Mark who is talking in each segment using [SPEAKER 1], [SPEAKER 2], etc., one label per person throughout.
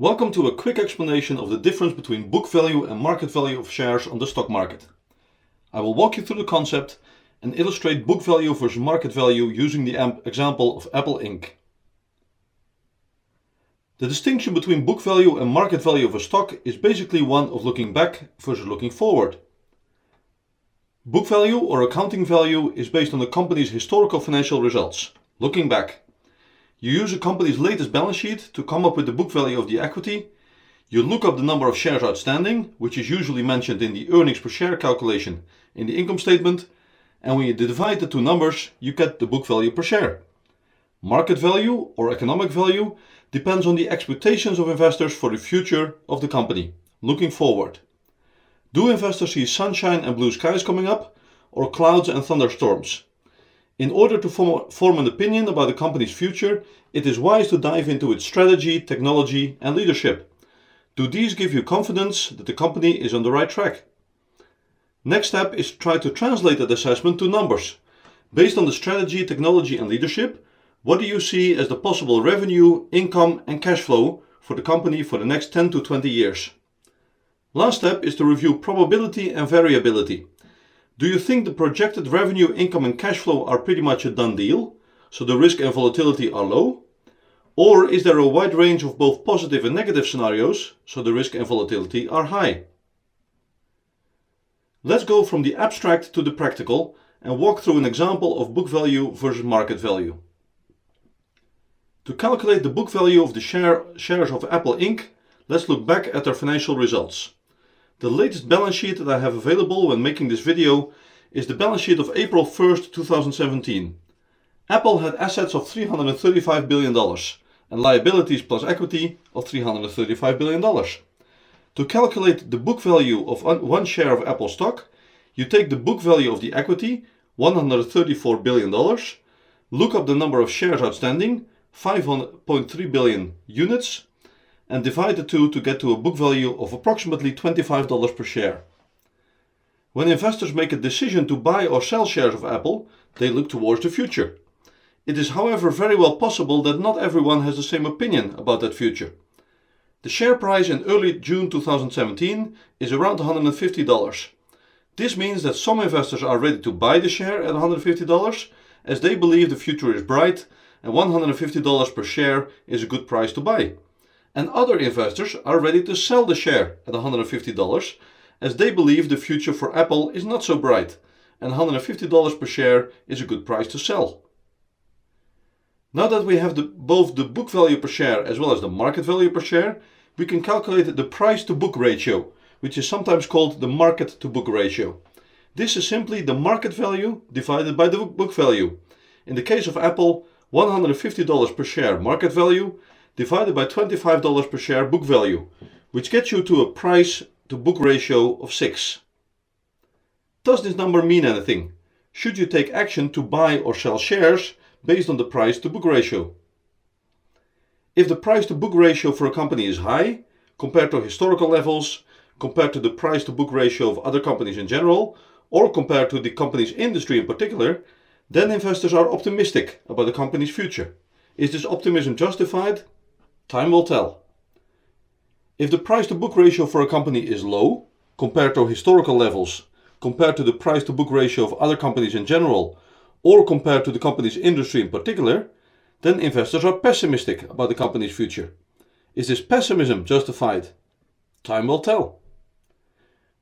[SPEAKER 1] Welcome to a quick explanation of the difference between book value and market value of shares on the stock market. I will walk you through the concept and illustrate book value versus market value using the example of Apple Inc. The distinction between book value and market value of a stock is basically one of looking back versus looking forward. Book value or accounting value is based on the company's historical financial results, looking back. You use a company's latest balance sheet to come up with the book value of the equity. You look up the number of shares outstanding, which is usually mentioned in the earnings per share calculation in the income statement, and when you divide the two numbers, you get the book value per share. Market value or economic value depends on the expectations of investors for the future of the company, looking forward. Do investors see sunshine and blue skies coming up, or clouds and thunderstorms? In order to form an opinion about the company's future, it is wise to dive into its strategy, technology, and leadership. Do these give you confidence that the company is on the right track? Next step is to try to translate that assessment to numbers. Based on the strategy, technology, and leadership, what do you see as the possible revenue, income, and cash flow for the company for the next 10 to 20 years? Last step is to review probability and variability. Do you think the projected revenue, income, and cash flow are pretty much a done deal, so the risk and volatility are low? Or is there a wide range of both positive and negative scenarios, so the risk and volatility are high? Let's go from the abstract to the practical and walk through an example of book value versus market value. To calculate the book value of the shares of Apple Inc., let's look back at their financial results. The latest balance sheet that I have available when making this video is the balance sheet of April 1st, 2017. Apple had assets of $335 billion and liabilities plus equity of $335 billion. To calculate the book value of one share of Apple stock, you take the book value of the equity, $134 billion, look up the number of shares outstanding, 5.3 billion units, and divide the two to get to a book value of approximately $25 per share. When investors make a decision to buy or sell shares of Apple, they look towards the future. It is, however, very well possible that not everyone has the same opinion about that future. The share price in early June 2017 is around $150. This means that some investors are ready to buy the share at $150 as they believe the future is bright and $150 per share is a good price to buy. And other investors are ready to sell the share at $150 as they believe the future for Apple is not so bright and $150 per share is a good price to sell. Now that we have both the book value per share as well as the market value per share, we can calculate the price to book ratio, which is sometimes called the market to book ratio. This is simply the market value divided by the book value. In the case of Apple, $150 per share market value divided by $25 per share book value, which gets you to a price to book ratio of 6. Does this number mean anything? Should you take action to buy or sell shares based on the price to book ratio? If the price to book ratio for a company is high, compared to historical levels, compared to the price to book ratio of other companies in general, or compared to the company's industry in particular, then investors are optimistic about the company's future. Is this optimism justified? Time will tell. If the price to book ratio for a company is low, compared to historical levels, compared to the price to book ratio of other companies in general, or compared to the company's industry in particular, then investors are pessimistic about the company's future. Is this pessimism justified? Time will tell.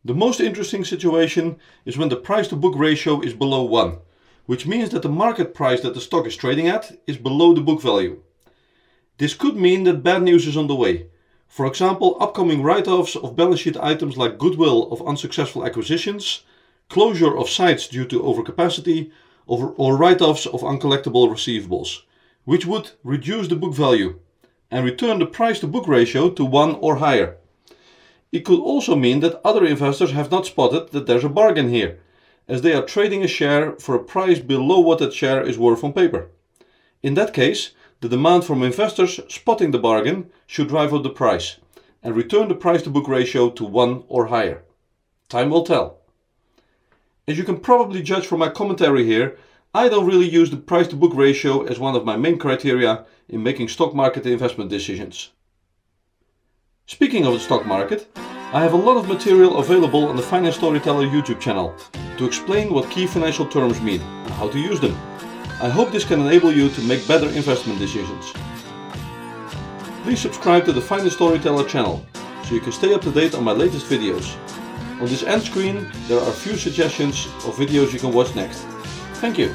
[SPEAKER 1] The most interesting situation is when the price to book ratio is below 1, which means that the market price that the stock is trading at is below the book value. This could mean that bad news is on the way. For example, upcoming write-offs of balance sheet items like goodwill of unsuccessful acquisitions, closure of sites due to overcapacity, or write-offs of uncollectible receivables, which would reduce the book value and return the price to book ratio to 1 or higher. It could also mean that other investors have not spotted that there's a bargain here, as they are trading a share for a price below what that share is worth on paper. In that case, the demand from investors spotting the bargain should drive up the price and return the price to book ratio to 1 or higher. Time will tell. As you can probably judge from my commentary here, I don't really use the price to book ratio as one of my main criteria in making stock market investment decisions. Speaking of the stock market, I have a lot of material available on the Finance Storyteller YouTube channel to explain what key financial terms mean and how to use them. I hope this can enable you to make better investment decisions. Please subscribe to the Finance Storyteller channel so you can stay up to date on my latest videos. On this end screen there are a few suggestions of videos you can watch next. Thank you.